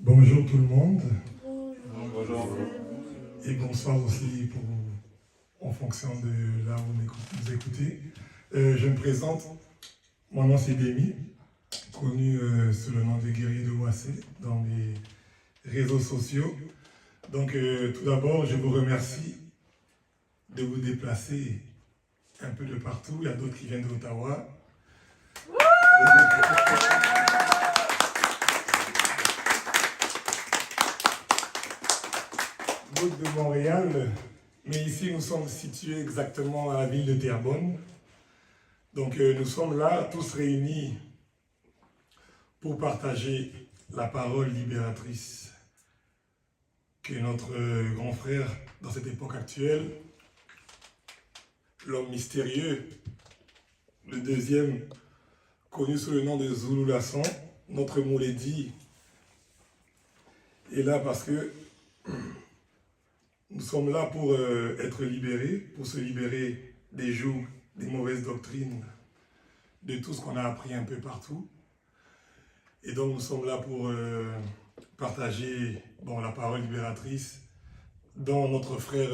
Bonjour tout le monde. Bonjour. Et bonsoir aussi en fonction de là où vous écoutez. Je me présente, mon nom c'est Demi, connu sous le nom de Guerrier de Ouassé dans les réseaux sociaux. Donc tout d'abord, je vous remercie de vous déplacer un peu de partout. Il y a d'autres qui viennent d'Ottawa. D'autres de Montréal. Mais ici, nous sommes situés exactement à la ville de Terrebonne. Donc nous sommes là, tous réunis pour partager la parole libératrice que notre grand frère, dans cette époque actuelle, l'homme mystérieux, le deuxième, connu sous le nom de Zulu Lasson, notre Mouledi, est là parce que nous sommes là pour être libérés, pour se libérer des jougs, des mauvaises doctrines, de tout ce qu'on a appris un peu partout. Et donc nous sommes là pour partager la parole libératrice dont notre frère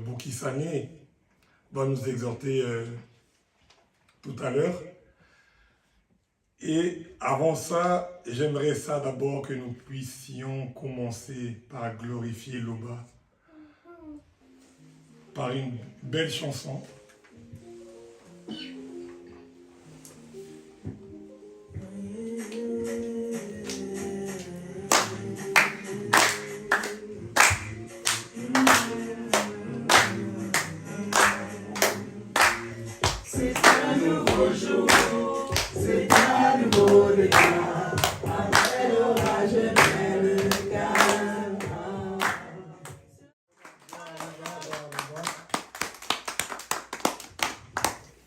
Bouki Sané va nous exhorter tout à l'heure. Et avant ça, j'aimerais ça d'abord que nous puissions commencer par glorifier l'Oba par une belle chanson.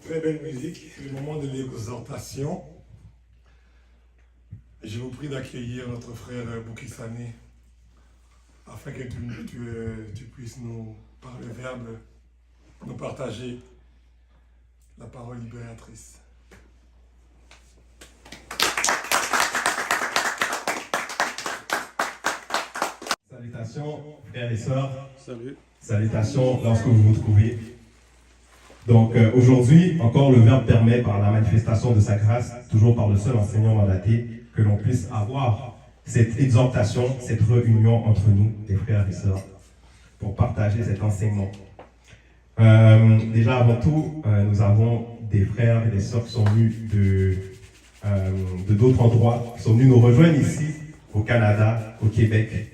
Très belle musique, c'est le moment de l'exhortation. Je vous prie d'accueillir notre frère Bouki Sané afin que tu puisses nous, par le verbe, nous partager la parole libératrice. Salutations, frères et sœurs. Salut. Salutations lorsque vous vous trouvez. Donc aujourd'hui, encore le Verbe permet par la manifestation de sa grâce, toujours par le seul enseignant mandaté, que l'on puisse avoir cette exhortation, cette réunion entre nous, les frères et sœurs, pour partager cet enseignement. Déjà avant tout, nous avons des frères et des sœurs qui sont venus de d'autres endroits, qui sont venus nous rejoindre ici, au Canada, au Québec.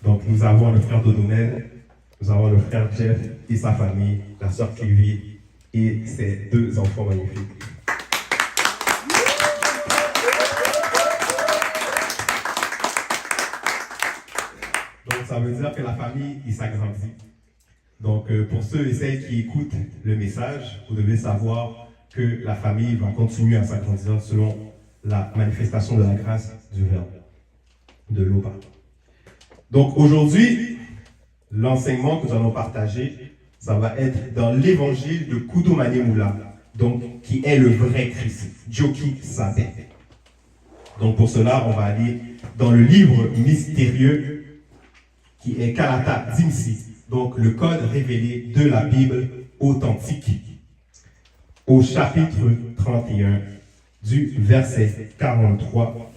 Donc nous avons le frère Dodonel, nous avons le frère Jeff et sa famille, la sœur Clévie et ses deux enfants magnifiques. Donc ça veut dire que la famille, il s'agrandit. Donc pour ceux et celles qui écoutent le message, vous devez savoir que la famille va continuer à s'agrandir selon la manifestation de la grâce du Verbe, de l'Oba. Donc aujourd'hui, l'enseignement que nous allons partager, ça va être dans l'évangile de Koudoumane Moula, donc qui est le vrai Christ, Djoki Sabé. Donc pour cela, on va aller dans le livre mystérieux qui est Kalata Dimsi, donc le code révélé de la Bible authentique, au chapitre 31, du verset 43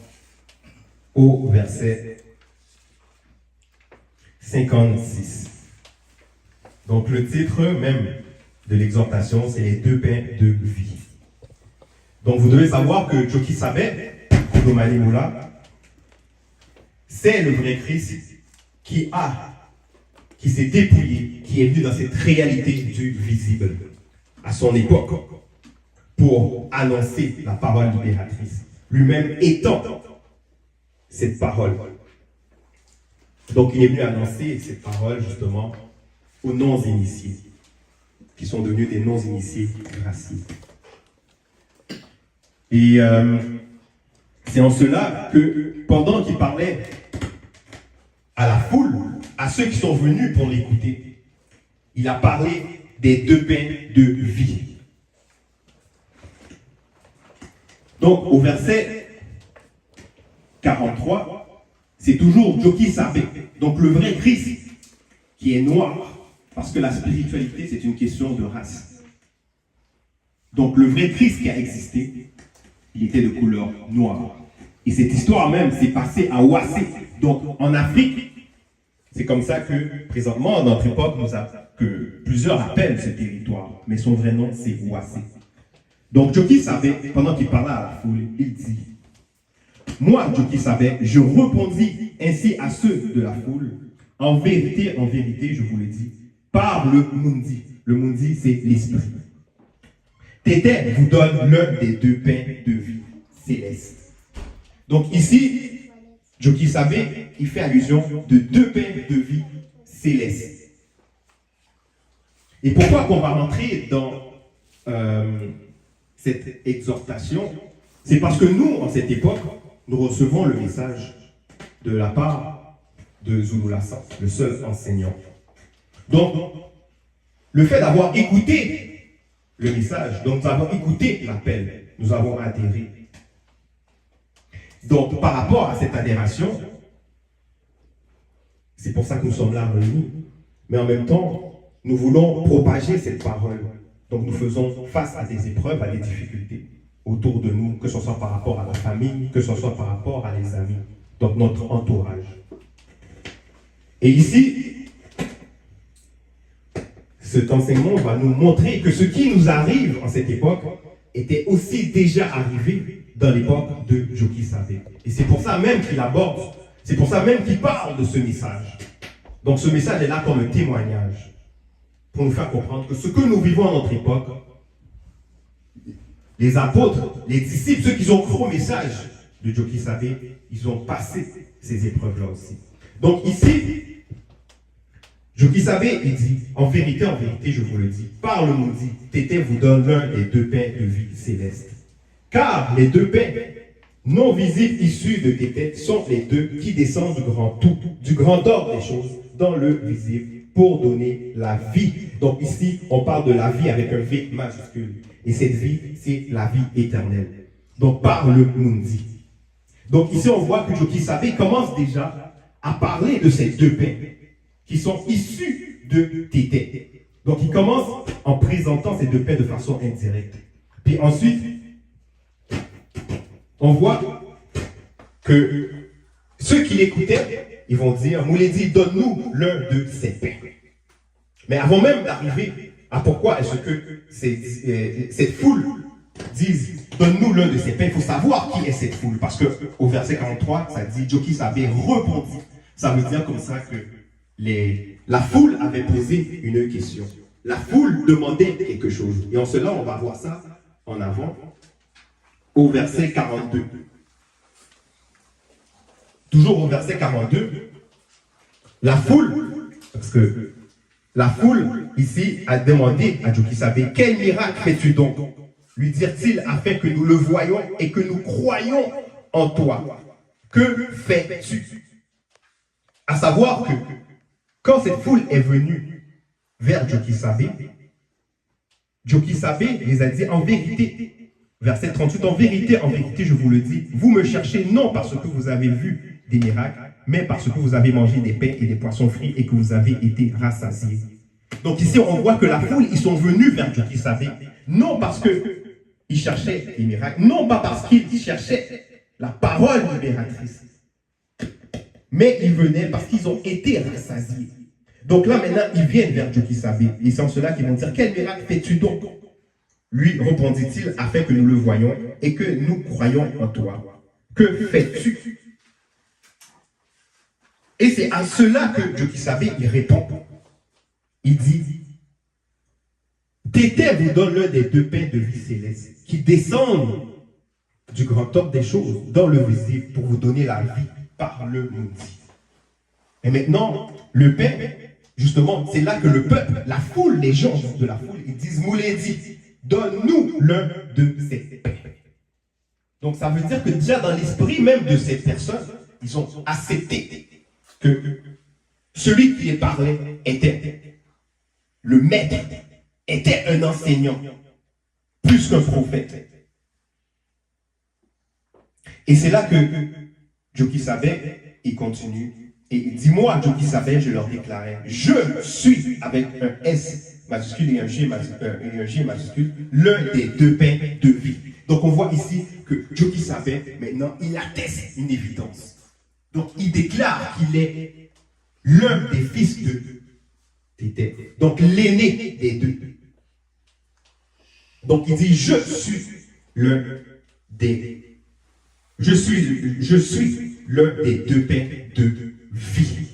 au verset 56. Donc le titre même de l'exhortation, c'est les deux pains de vie. Donc vous devez savoir que Djoki Sabé, Koudoumane Moula, c'est le vrai Christ qui s'est dépouillé, qui est venu dans cette réalité du visible à son époque pour annoncer la parole libératrice, lui-même étant cette parole. Donc il est venu annoncer cette parole justement aux non-initiés, qui sont devenus des non-initiés graciés. Et c'est en cela que pendant qu'il parlait à la foule, à ceux qui sont venus pour l'écouter, il a parlé des deux pains de vie. Donc au verset 43, c'est toujours Joki Sabé, donc le vrai Christ, qui est noir, parce que la spiritualité, c'est une question de race. Donc le vrai Christ qui a existé, il était de couleur noire. Et cette histoire même s'est passée à Ouassé, donc en Afrique. C'est comme ça que, présentement, dans notre époque, que plusieurs appellent ce territoire, mais son vrai nom, c'est Ouassé. Donc Joki Sabé, pendant qu'il parlait à la foule, il dit: moi, Joki Sabé, je répondis ainsi à ceux de la foule: en vérité, je vous le dis, par le Mundi. Le Mundi, c'est l'esprit. Tété vous donne l'un des deux pains de vie céleste. Donc ici, Joki Sabé, il fait allusion de deux pains de vie céleste. Et pourquoi qu'on va rentrer dans cette exhortation? C'est parce que nous, en cette époque, nous recevons le message de la part de Zulu Lassan, le seul enseignant. Donc, le fait d'avoir écouté le message, donc nous avons écouté l'appel, nous avons adhéré. Donc, par rapport à cette adhération, c'est pour ça que nous sommes là réunis. Mais en même temps, nous voulons propager cette parole. Donc, nous faisons face à des épreuves, à des difficultés autour de nous, que ce soit par rapport à la famille, que ce soit par rapport à les amis, donc notre entourage. Et ici, cet enseignement va nous montrer que ce qui nous arrive en cette époque était aussi déjà arrivé dans l'époque de Joki Sabé. Et c'est pour ça même qu'il aborde, c'est pour ça même qu'il parle de ce message. Donc ce message est là comme un témoignage pour nous faire comprendre que ce que nous vivons à notre époque, les apôtres, les disciples, ceux qui ont cru au message de Joki Sabé, ils ont passé ces épreuves-là aussi. Donc ici, Joki Sabé, il dit, en vérité, je vous le dis, par le Mundi, Tété vous donne l'un des deux pains de vie céleste. Car les deux pains non visibles issus de Tété sont les deux qui descendent du grand tout, du grand ordre des choses, dans le visible, pour donner la vie. Donc ici, on parle de la vie avec un V majuscule. Et cette vie, c'est la vie éternelle. Donc par le Mundi. Donc ici, on voit que Joki Sabé commence déjà à parler de ces deux pains qui sont issus de Tété. Donc il commence en présentant ces deux pains de façon indirecte. Puis ensuite, on voit que ceux qui l'écoutaient, ils vont dire, Mouledi, donne-nous l'un de ces pains. Mais avant même d'arriver à pourquoi est-ce que cette foule dise, donne-nous l'un de ces pains, il faut savoir qui est cette foule. Parce qu'au verset 43, ça dit, Joki Sabé répondit. Ça veut dire comme ça que la foule avait posé une question. La foule demandait quelque chose. Et en cela, on va voir ça en avant, au verset 42. Toujours au verset 42, la foule, parce que la foule, ici, a demandé à Joki Sabé, quel miracle fais-tu donc? Lui dirent-ils, afin que nous le voyions et que nous croyions en toi. Que fais-tu? À savoir que, quand cette foule est venue vers Joki Sabé les a dit, en vérité, verset 38, en vérité, je vous le dis, vous me cherchez non parce que vous avez vu des miracles, mais parce que vous avez mangé des pains et des poissons frits et que vous avez été rassasiés. Donc ici, on voit que la foule, ils sont venus vers Joki Sabé, non parce qu'ils cherchaient des miracles, non pas parce qu'ils cherchaient la parole libératrice, mais ils venaient parce qu'ils ont été rassasiés. Donc là, maintenant, ils viennent vers Joki Sabé. Et c'est en cela qu'ils vont dire, quel miracle fais-tu donc? Lui répondit-il, afin que nous le voyions et que nous croyons en toi. Que fais-tu? Et c'est à cela que Joki Sabé, il répond. Il dit, Tété vous donne l'un des deux pains de vie céleste qui descendent du grand ordre des choses dans le visible pour vous donner la vie par le Mundi. Et maintenant, le pain, justement, c'est là que le peuple, la foule, les gens de la foule, ils disent, Mouledi, donne-nous l'un de ces pains. Donc ça veut dire que déjà dans l'esprit même de ces personnes, ils ont accepté que celui qui les parlait était le maître, était un enseignant, plus qu'un prophète. Et c'est là que Joki Sabé il continue et il dit, moi, Djoki-Sabé, je leur déclarais, je suis, avec un S majuscule et un G majuscule, l'un des deux pains de vie. Donc on voit ici que Djoki-Sabé, maintenant, il atteste une évidence. Donc il déclare qu'il est l'un des fils de Tété. Donc l'aîné des deux. Donc il dit, je suis l'un des deux pains de vie.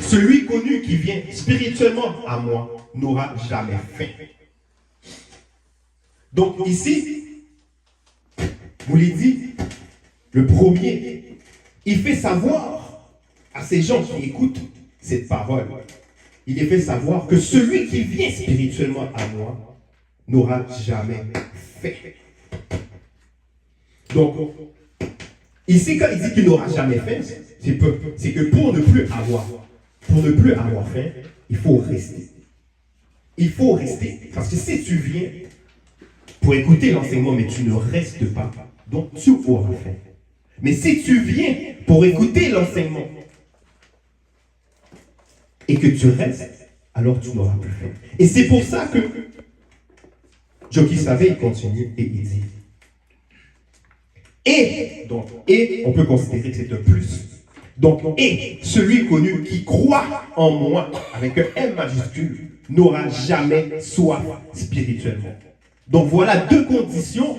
Celui connu qui vient spirituellement à moi n'aura jamais faim. Donc ici, vous l'avez dit, le premier, il fait savoir à ces gens qui écoutent cette parole, il les fait savoir que celui qui vient spirituellement à moi n'aura jamais faim. Donc, ici, quand il dit qu'il n'aura jamais faim, c'est que pour ne plus avoir faim, il faut rester. Il faut rester. Parce que si tu viens pour écouter l'enseignement, mais tu ne restes pas, donc tu auras faim. Mais si tu viens pour écouter l'enseignement et que tu restes, alors tu n'auras plus faim. Et c'est pour ça que Djoki-Sabé, il continue et il dit, et on peut considérer que c'est un plus. Donc, et celui connu qui croit en moi, avec un M majuscule, n'aura jamais soif spirituellement. Donc voilà deux conditions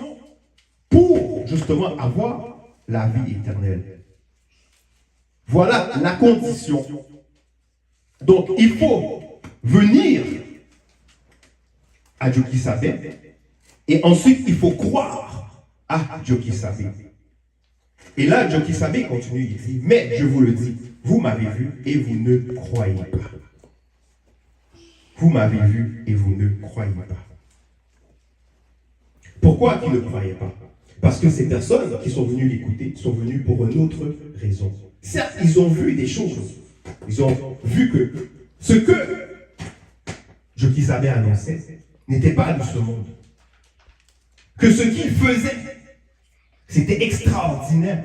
pour justement avoir la vie éternelle. Voilà la condition. Donc il faut venir à Djoki-Sabé et ensuite il faut croire à Djoki-Sabé. Et là, Djoki-Sabé continue, il dit, mais je vous le dis, vous m'avez vu et vous ne croyez pas. Vous m'avez vu et vous ne croyez pas. Pourquoi ils ne croyaient pas? Parce que ces personnes qui sont venues l'écouter sont venues pour une autre raison. Certes, ils ont vu des choses. Ils ont vu que ce que Djoki-Sabé annonçait n'était pas de ce monde. Que ce qu'il faisait, c'était extraordinaire.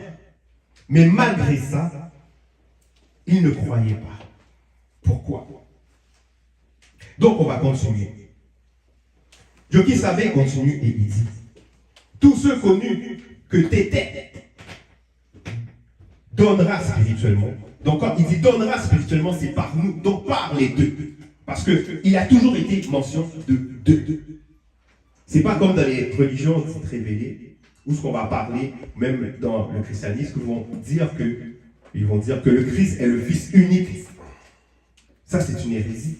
Mais malgré ça, ils ne croyaient pas. Pourquoi? Donc on va continuer. Djoki-Sabé continue et il dit, tous ceux connus que Tété donnera spirituellement. Donc quand il dit donnera spirituellement, c'est par nous, donc par les deux. Parce qu'il a toujours été mention de deux. C'est pas comme dans les religions dites révélées, où ce qu'on va parler, même dans le christianisme, ils vont dire que le Christ est le Fils unique. Ça, c'est une hérésie.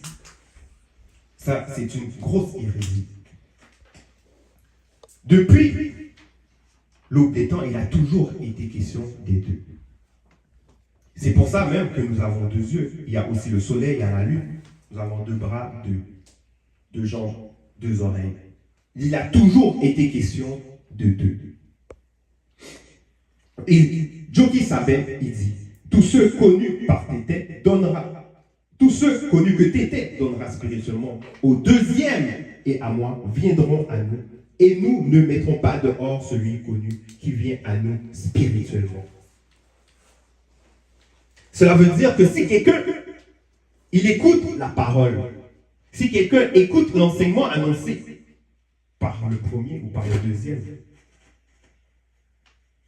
Ça, c'est une grosse hérésie. Depuis l'aube des temps, il a toujours été question des deux. C'est pour ça même que nous avons deux yeux. Il y a aussi le soleil, il y a la lune. Nous avons deux bras, deux jambes, deux oreilles. Il a toujours été question de deux. Et Djoki-Sabé, il dit, tous ceux connus par Tété tous ceux connus que Tété donnera spirituellement au deuxième et à moi viendront à nous. Et nous ne mettrons pas dehors celui connu qui vient à nous spirituellement. Cela veut dire que si quelqu'un, il écoute la parole, si quelqu'un écoute l'enseignement annoncé par le premier ou par le deuxième,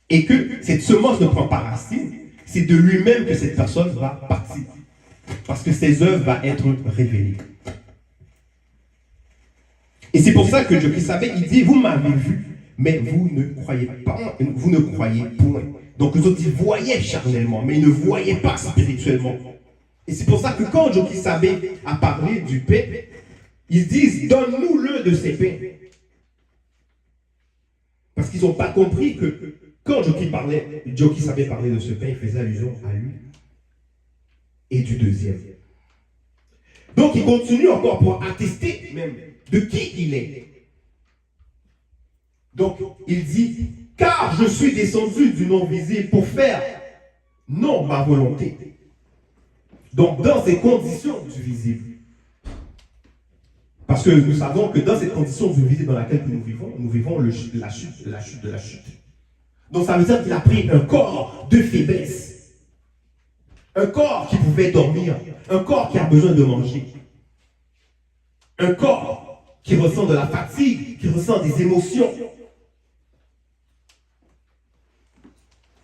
et que cette semence ne prend pas racine, c'est de lui-même que cette personne va partir. Parce que ses œuvres vont être révélées. Et c'est pour ça que Djoki-Sabé, il dit, vous m'avez vu, mais vous ne croyez pas, vous ne croyez point. Donc les autres, ils voyaient charnellement, mais ils ne voyaient pas spirituellement. Et c'est pour ça que quand Djoki-Sabé a parlé du pain, ils disent, donne-nous l'un de ces pains. Parce qu'ils n'ont pas compris que quand Djoki-Sabé parlait de ce pain, il faisait allusion à lui et du deuxième. Donc il continue encore pour attester même de qui il est. Donc il dit, car je suis descendu du non visible pour faire non ma volonté. Donc dans ces conditions du visible. Parce que nous savons que dans cette condition du visible dans laquelle nous vivons la chute de la chute. Donc ça veut dire qu'il a pris un corps de faiblesse. Un corps qui pouvait dormir. Un corps qui a besoin de manger. Un corps qui ressent de la fatigue, qui ressent des émotions.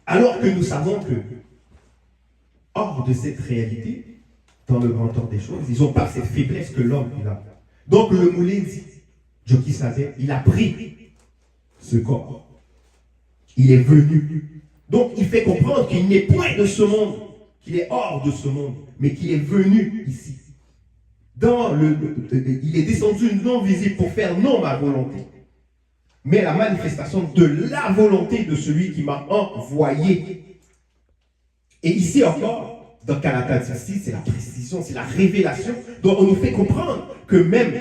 Alors que nous savons que, hors de cette réalité, dans le grand ordre des choses, ils n'ont pas cette faiblesse que l'homme a. Donc le moulin dit, Joki savait, il a pris ce corps. Il est venu. Donc il fait comprendre qu'il n'est point de ce monde, qu'il est hors de ce monde, mais qu'il est venu ici. Il est descendu non visible pour faire non ma volonté, mais la manifestation de la volonté de celui qui m'a envoyé. Et ici encore, dans Galates 6, c'est la précision, c'est la révélation. Donc on nous fait comprendre que même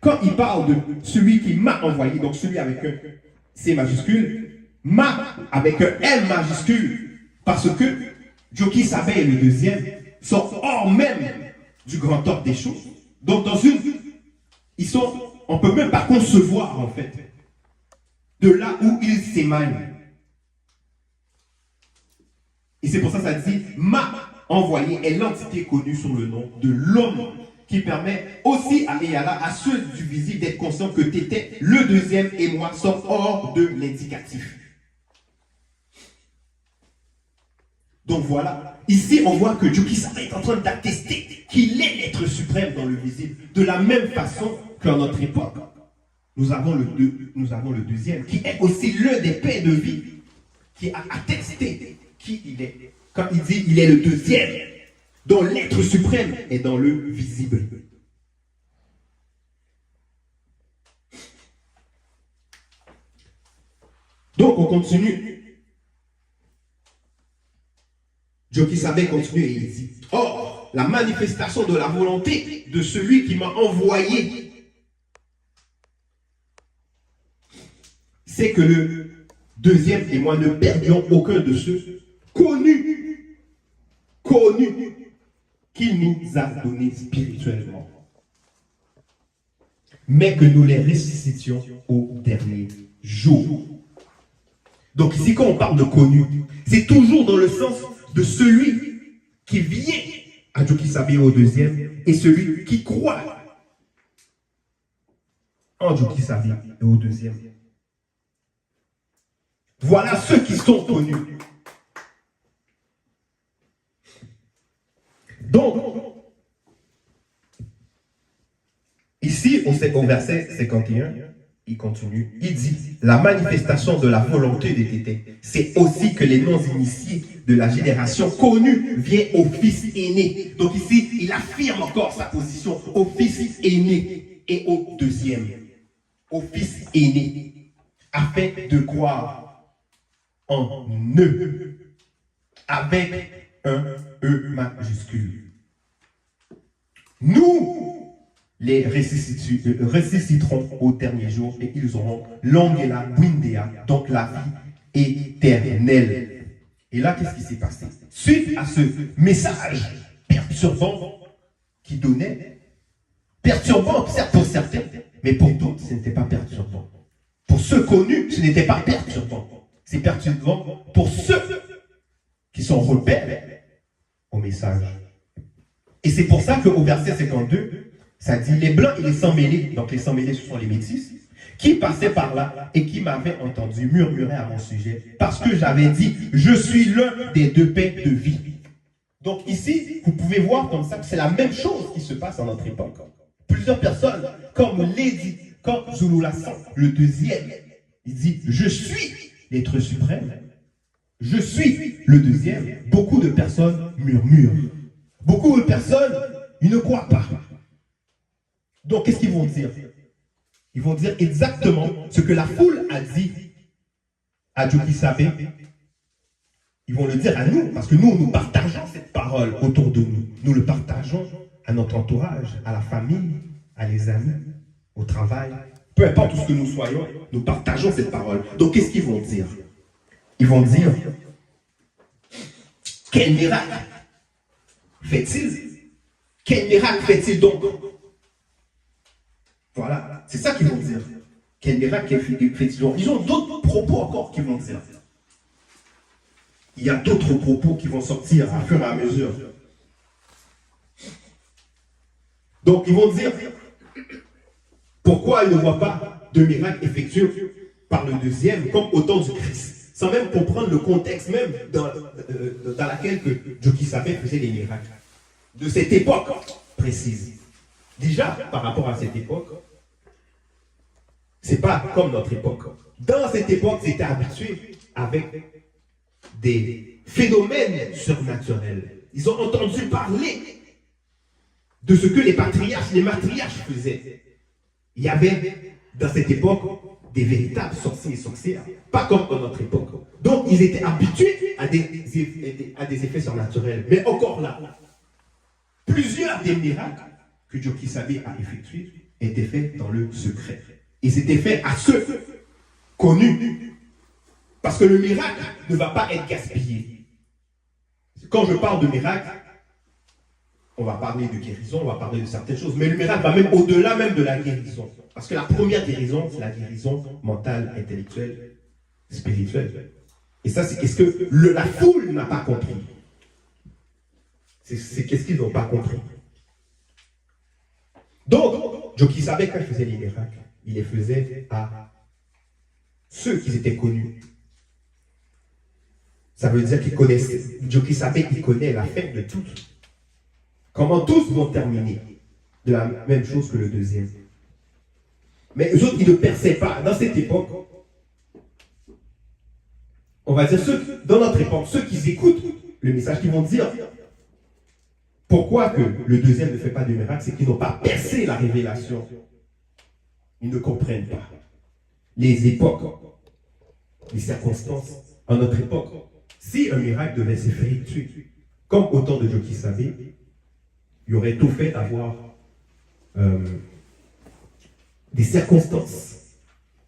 quand il parle de celui qui m'a envoyé, donc celui avec un C majuscule, m'a avec un M majuscule, parce que Joki Sabé et le deuxième sont hors même du grand ordre des choses. Donc dans une, on ne peut même pas concevoir en fait de là où ils s'émanent. Et c'est pour ça que ça dit, m'a envoyé est l'entité connue sous le nom de l'homme, qui permet aussi à Eyala, à ceux du visible, d'être conscients que tu étais le deuxième et moi sommes hors de l'indicatif. Donc voilà, ici on voit que Joki Sabé est en train d'attester qu'il est l'être suprême dans le visible, de la même façon qu'à notre époque. Nous avons le deuxième, qui est aussi l'un des pères de vie, qui a attesté qui il est. Quand il dit il est le deuxième, dont l'être suprême est dans le visible. Donc on continue. Joki Sabé continue et il dit, or, la manifestation de la volonté de celui qui m'a envoyé, c'est que le deuxième et moi ne perdions aucun de ceux connus qu'il nous a donnés spirituellement, mais que nous les ressuscitions au dernier jour. Donc ici, quand on parle de connu, c'est toujours dans le sens de celui qui vient à Joki Sabé au deuxième et celui qui croit en Joki Sabé et au deuxième. Voilà ceux qui sont connus. Donc, ici, au verset 51, il continue, il dit, la manifestation de la volonté des tétés, c'est aussi que les non-initiés de la génération connue viennent au fils aîné. Donc ici, il affirme encore sa position au fils aîné et au deuxième. Au fils aîné, afin de croire en eux, avec un E majuscule. Nous les ressusciteront au dernier jour et ils auront l'ongela windea, donc la vie éternelle. Et là, qu'est-ce qui s'est passé? Suite à ce message perturbant qui donnait, perturbant certes pour certains, mais pour d'autres, ce n'était pas perturbant. Pour ceux connus, ce n'était pas perturbant. C'est perturbant pour ceux qui sont rebelles au message. Et c'est pour ça qu'au verset 52, ça dit les blancs et les sans-mêlés, donc les sans-mêlés ce sont les métis, qui passaient par là et qui m'avaient entendu murmurer à mon sujet, parce que j'avais dit, je suis l'un des deux pains de vie. Donc ici, vous pouvez voir comme ça que c'est la même chose qui se passe à notre époque. Plusieurs personnes, comme Lady, comme Zouloulassan, le deuxième, il dit, je suis l'être suprême. Je suis le deuxième. Beaucoup de personnes murmurent. Beaucoup de personnes, ils ne croient pas. Donc, qu'est-ce qu'ils vont dire? Ils vont dire exactement ce que la foule a dit à Joki Sabé. Ils vont le dire à nous, parce que nous partageons cette parole autour de nous. Nous le partageons à notre entourage, à la famille, à les amis, au travail. Peu importe où ce que nous soyons, nous partageons cette parole. Donc, qu'est-ce qu'ils vont dire? Ils vont dire, quel miracle fait-il? Quel miracle fait-il donc? Voilà, c'est ça qu'ils vont dire. Quel miracle fait-il donc? Ils ont d'autres propos encore qu'ils vont dire. il y a d'autres propos qui vont sortir à fur et à mesure. Donc, ils vont dire pourquoi ils ne voient pas de miracle effectué par le deuxième, comme au temps du Christ, sans même comprendre le contexte même dans laquelle que Jokisabé faisait les miracles. De cette époque précise. Déjà, par rapport à cette époque, c'est pas comme notre époque. Dans cette époque, ils étaient habitués avec des phénomènes surnaturels. Ils ont entendu parler de ce que les matriarches faisaient. Il y avait, dans cette époque, des véritables sorciers et sorcières, pas comme dans notre époque. Donc, ils étaient habitués à des effets surnaturels. Mais encore là, plusieurs des miracles que Jokisabé a effectués étaient faits dans le secret. Ils étaient faits à ceux connus. Parce que le miracle ne va pas être gaspillé. Quand je parle de miracle, on va parler de guérison, on va parler de certaines choses, mais le miracle va même au-delà même de la guérison. Parce que la première guérison, c'est la guérison mentale, intellectuelle, spirituelle. Et ça, c'est qu'est-ce que la foule n'a pas compris. C'est qu'est-ce qu'ils n'ont pas compris. Donc, Jokisabé, quand il faisait les miracles, il les faisait à ceux qui étaient connus. Ça veut dire qu'il connaissait. Jokisabé, il connaît la fin de tout. Comment tous vont terminer de la même chose que le deuxième. Mais eux autres, ils ne perçaient pas. Dans cette époque, on va dire, dans notre époque, ceux qui écoutent le message, qui vont dire pourquoi que le deuxième ne fait pas de miracle, c'est qu'ils n'ont pas percé la révélation. Ils ne comprennent pas. Les époques, les circonstances, en notre époque, si un miracle devait s'effectuer, comme au temps de Jokisabé, il y aurait tout fait d'avoir des circonstances.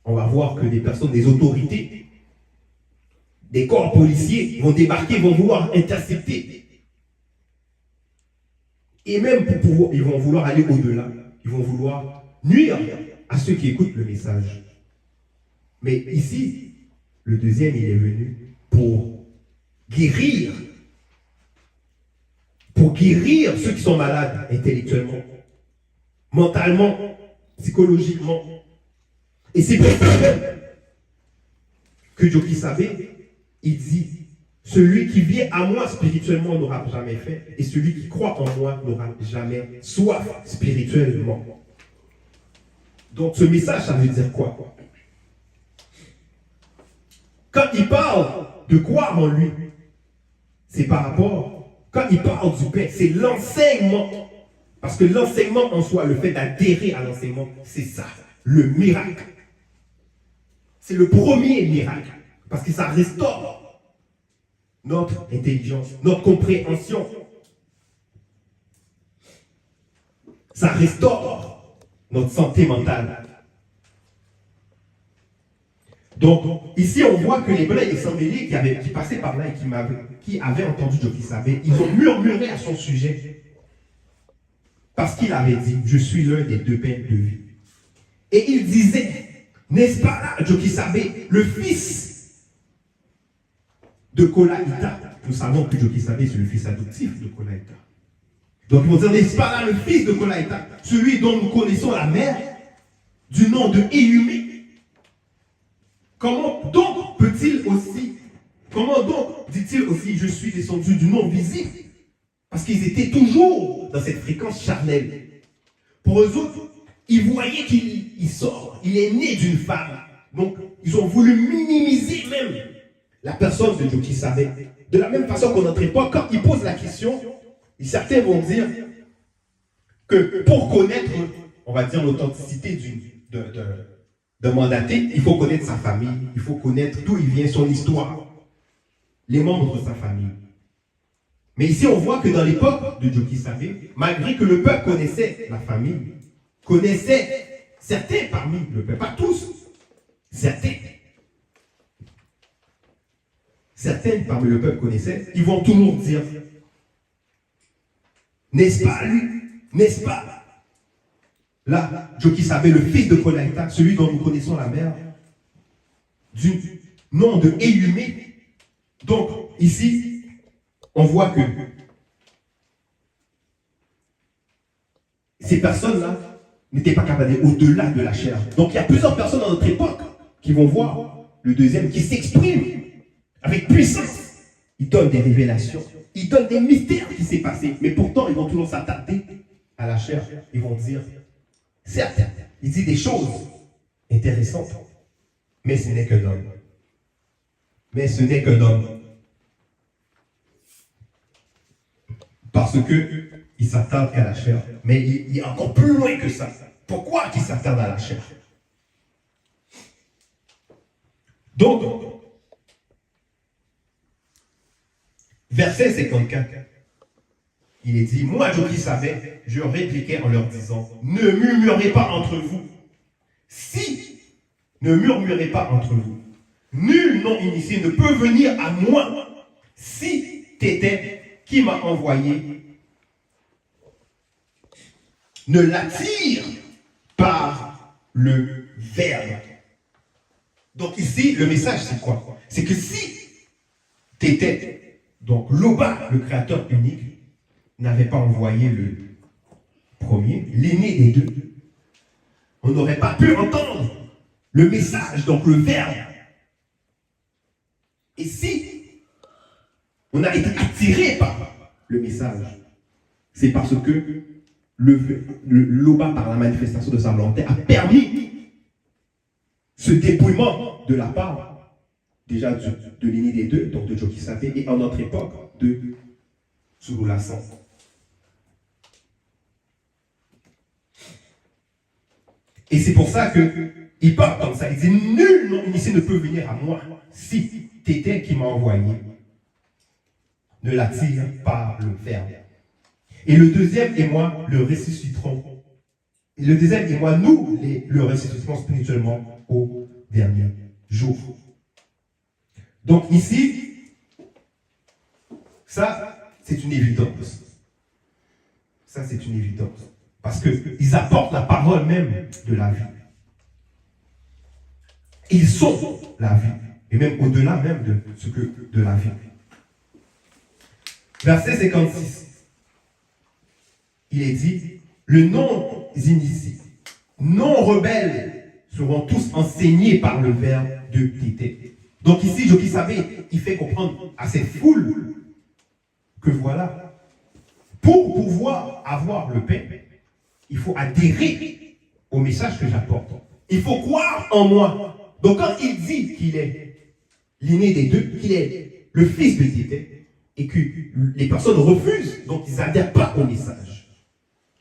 On va voir que des personnes, des autorités, des corps policiers vont débarquer, vont vouloir intercepter. Et même pour pouvoir, ils vont vouloir aller au-delà. Ils vont vouloir nuire à ceux qui écoutent le message. Mais ici, le deuxième, il est venu pour guérir ceux qui sont malades intellectuellement, mentalement, psychologiquement. Et c'est pour ça que Jokisabé, il dit, celui qui vient à moi spirituellement n'aura jamais faim, et celui qui croit en moi n'aura jamais soif spirituellement. Donc ce message, ça veut dire quoi? Quand il parle de croire en lui, c'est par rapport, quand il parle du pain, c'est l'enseignement. Parce que l'enseignement en soi, le fait d'adhérer à l'enseignement, c'est ça, le miracle. C'est le premier miracle. Parce que ça restaure notre intelligence, notre compréhension. Ça restaure notre santé mentale. Donc, ici, on voit que les Blancs et Sambélé qui passaient par là et qui avaient entendu Jokisabé, ils ont murmuré à son sujet. Parce qu'il avait dit, je suis l'un des deux pains de vie. Et il disait, n'est-ce pas là, Jokisabé, le fils de Kolaïta? Nous savons que Jokisabé, c'est le fils adoptif de Kolaïta. Donc, ils vont dire, n'est-ce pas là, le fils de Kolaïta, celui dont nous connaissons la mère, du nom de Éhumé? Comment donc dit-il aussi, je suis descendu du non visible? Parce qu'ils étaient toujours dans cette fréquence charnelle. Pour eux autres, ils voyaient qu'il sort, il est né d'une femme. Donc, ils ont voulu minimiser même la personne de Jokisabé. De la même façon qu'à notre époque, quand ils posent la question, certains vont dire que pour connaître, on va dire, l'authenticité d'un mandaté, il faut connaître sa famille, il faut connaître d'où il vient, son histoire, les membres de sa famille. Mais ici, on voit que dans l'époque de Jokisabé, malgré que le peuple connaissait la famille, connaissait certains parmi le peuple, pas tous, certains parmi le peuple connaissaient, ils vont toujours dire, n'est-ce pas lui, n'est-ce pas là, Jokisabé, le fils de Kolaïta, celui dont nous connaissons la mère, du nom de Éhumé. Donc, ici, on voit que ces personnes-là n'étaient pas capables d'aller au-delà de la chair. Donc il y a plusieurs personnes dans notre époque qui vont voir le deuxième qui s'exprime avec puissance. Il donne des révélations, il donne des mystères qui s'est passé, mais pourtant ils vont toujours s'attarder à la chair. Ils vont dire, certes, il dit des choses intéressantes, mais ce n'est qu'un homme. Mais ce n'est qu'un homme. Parce que il s'attarde qu'à la chair. Mais il est encore plus loin que ça. Pourquoi il s'attarde à la chair? Donc, verset 54, il est dit, moi, je qui savais, je répliquais en leur disant, ne murmurez pas entre vous. Si, ne murmurez pas entre vous. Nul non initié ne peut venir à moi si t'étais qui m'a envoyé ne l'attire par le verbe. Donc ici, le message c'est quoi? C'est que si t'étais, donc Loba, le créateur unique, n'avait pas envoyé le premier, l'aîné des deux, on n'aurait pas pu entendre le message, donc le verbe. Et si on a été attiré par le message, c'est parce que le Loba, par la manifestation de sa volonté, a permis ce dépouillement de la part, déjà de l'aîné des deux, donc de Jokisapé, et en notre époque, de Sululasan. Et c'est pour ça qu'il parle comme ça. Il dit, nul non initié ne peut venir à moi si t'étais qui m'a envoyé ne l'attire par le verbe. Et le deuxième et moi le ressusciterons. Et le deuxième et moi, nous le ressusciterons spirituellement au dernier jour. Donc ici, ça, c'est une évidence. Ça, c'est une évidence. Parce qu'ils apportent la parole même de la vie. Ils sont la vie. Et même au-delà même de la vie. Verset 56. Il est dit, le non-initié, non-rebelles seront tous enseignés par le verbe de Tété. Donc ici, Jokisapé, il fait comprendre à cette foule que voilà, pour pouvoir avoir le pain, il faut adhérer au message que j'apporte. Il faut croire en moi. Donc quand il dit qu'il est l'aîné des deux, qu'il est le fils de Tété, et que les personnes refusent, donc ils n'adhèrent pas au message.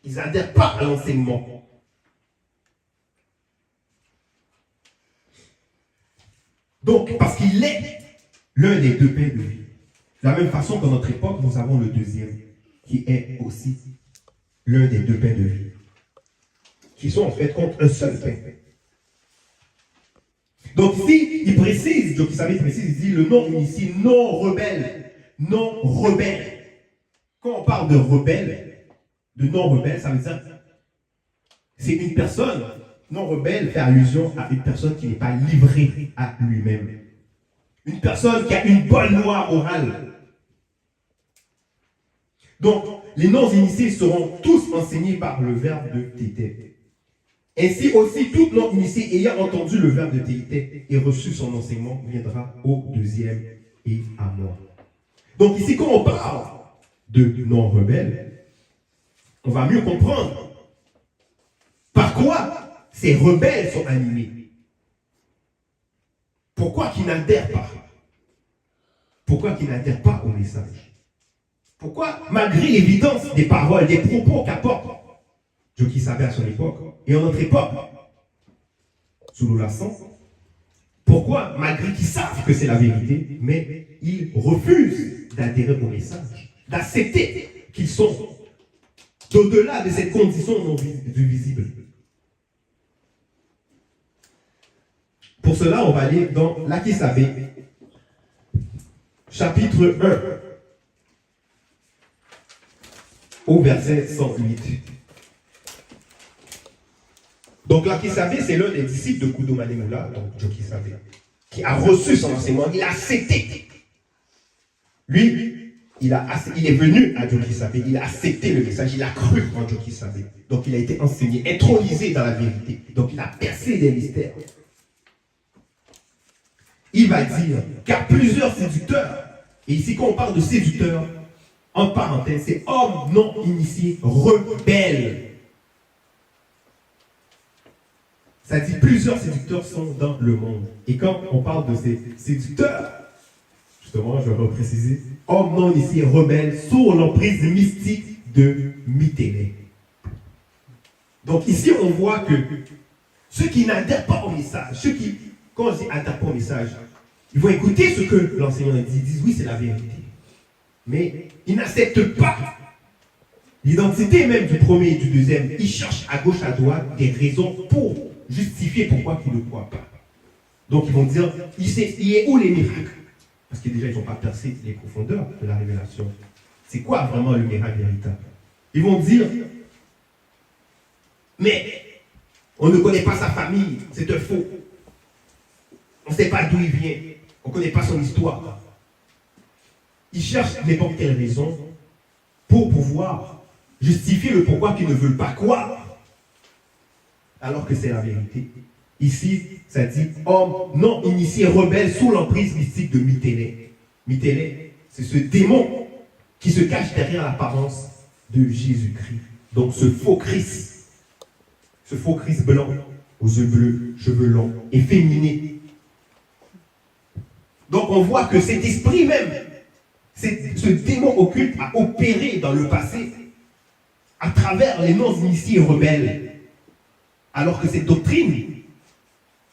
Ils n'adhèrent pas à l'enseignement. Donc, parce qu'il est l'un des deux pains de vie. De la même façon qu'à notre époque, nous avons le deuxième, qui est aussi l'un des deux pains de vie. Qui sont en fait contre un seul pain. Donc, ici, il précise, donc il précise, il dit le non initié, non rebelle. Non rebelle. Quand on parle de rebelle, de non-rebelle, ça veut dire c'est une personne non-rebelle fait allusion à une personne qui n'est pas livrée à lui-même. Une personne qui a une bonne loi orale. Donc, les non-initiés seront tous enseignés par le verbe de Tété. Ainsi aussi, tout non-initié ayant entendu le verbe de Tété et reçu son enseignement viendra au deuxième et à moi. Donc ici, quand on parle de non-rebelle, on va mieux comprendre par quoi ces rebelles sont animés. Pourquoi qu'ils n'adhèrent pas? Pourquoi qu'ils n'adhèrent pas au message? Pourquoi, malgré l'évidence des paroles, des propos qu'apporte Jokisapé à son époque, et en notre époque, Sululasan, pourquoi, malgré qu'ils savent que c'est la vérité, mais ils refusent d'adhérer au message, d'accepter qu'ils sont au-delà de cette condition non visible. Pour cela, on va aller dans l'Akisabé, chapitre 1, au verset 108. Donc l'Akisabé, c'est l'un des disciples de Koudoumane Moula, donc Jokisapé, qui a reçu son enseignement, il a accepté. Lui, il est venu à Djokisabé, il a accepté le message, il a cru en Djokisabé. Donc il a été enseigné, intronisé dans la vérité. Donc il a percé des mystères. Il va dire qu'il y a plusieurs séducteurs. Et ici, quand on parle de séducteurs, en parenthèse, c'est hommes non initiés, rebelles. Ça dit plusieurs séducteurs sont dans le monde. Et quand on parle de ces séducteurs, justement, je vais repréciser, hommes non initiés, rebelles, sous l'emprise mystique de Mythélé. Donc ici, on voit que ceux qui n'adhèrent pas au message, ceux qui, quand je dis adhèrent pas au message, ils vont écouter ce que l'enseignant dit, ils disent oui, c'est la vérité. Mais ils n'acceptent pas l'identité même du premier et du deuxième. Ils cherchent à gauche, à droite des raisons pour justifier pourquoi ils ne croient pas. Donc ils vont dire, il est où les miracles? Parce que déjà, ils n'ont pas percé les profondeurs de la révélation. C'est quoi vraiment le miracle véritable? Ils vont dire, mais on ne connaît pas sa famille, c'est un faux. On ne sait pas d'où il vient, on ne connaît pas son histoire. Ils cherchent n'importe quelle raison pour pouvoir justifier le pourquoi qu'ils ne veulent pas croire, alors que c'est la vérité. Ici, ça dit homme non initié, rebelle sous l'emprise mystique de Mythélé. Mythélé, c'est ce démon qui se cache derrière l'apparence de Jésus-Christ. Donc ce faux Christ blanc, aux yeux bleus, cheveux longs, efféminé. Donc on voit que cet esprit même, ce démon occulte a opéré dans le passé à travers les non-initiés rebelles. Alors que cette doctrine,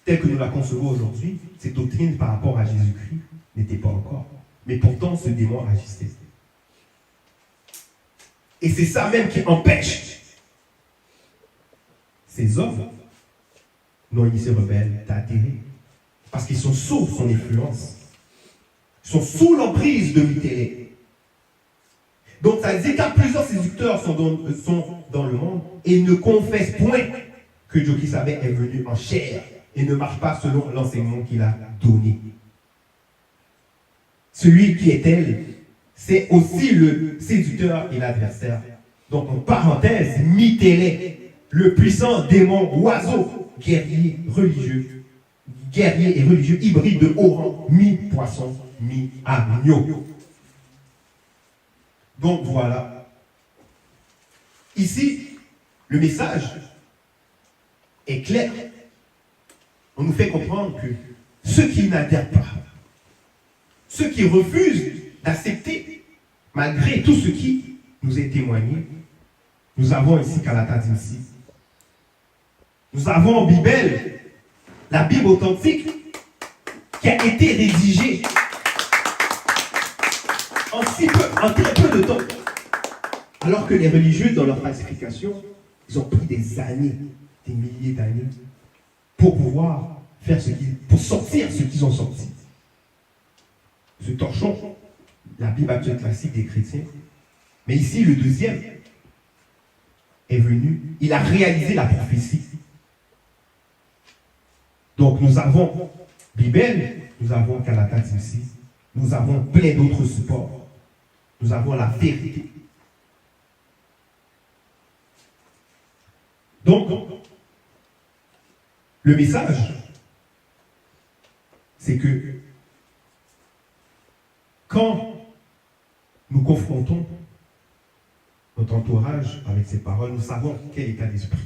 telle que nous la concevons aujourd'hui, cette doctrine par rapport à Jésus-Christ n'était pas encore. Mais pourtant, ce démon agissait. Et c'est ça même qui empêche ces hommes non-initiés rebelles d'adhérer. Parce qu'ils sont sous son influence. Ils sont sous l'emprise de Mythélé. Donc ça dit qu'à plusieurs séducteurs sont dans le monde et ne confessent point que Djokisabé est venu en chair et ne marche pas selon l'enseignement qu'il a donné. Celui qui est elle, c'est aussi le séducteur et l'adversaire. Donc en parenthèse, Mythélé, le puissant démon oiseau, guerrier et religieux hybride de haut rang, mi-poisson, mi-agneau. Donc voilà. Ici, le message est clair. On nous fait comprendre que ceux qui n'adhèrent pas, ceux qui refusent d'accepter, malgré tout ce qui nous est témoigné, nous avons ici Kalatadimsi. Nous avons Bible, la Bible authentique, qui a été rédigée en très peu de temps. Alors que les religieux, dans leur falsification, ils ont pris des années, des milliers d'années, pour pouvoir faire pour sortir ce qu'ils ont sorti. Ce torchon, la Bible actuelle classique des chrétiens. Mais ici, le deuxième est venu, il a réalisé la prophétie. Donc nous avons Bible, nous avons Kalatadimsi, nous avons plein d'autres supports. Nous avons la vérité. Donc, le message, c'est que quand nous confrontons notre entourage avec ces paroles, nous savons quel état d'esprit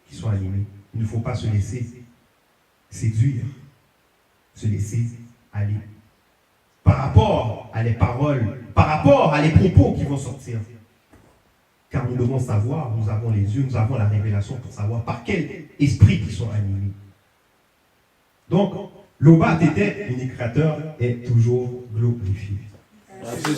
qui sont animés. Il ne faut pas se laisser séduire, se laisser aller. Par rapport à les paroles, par rapport à les propos qui vont sortir. Car nous devons savoir, nous avons les yeux, nous avons la révélation pour savoir par quel esprit ils sont animés. Donc, l'Oba Tété, l'unique créateur, est toujours glorifié. Merci,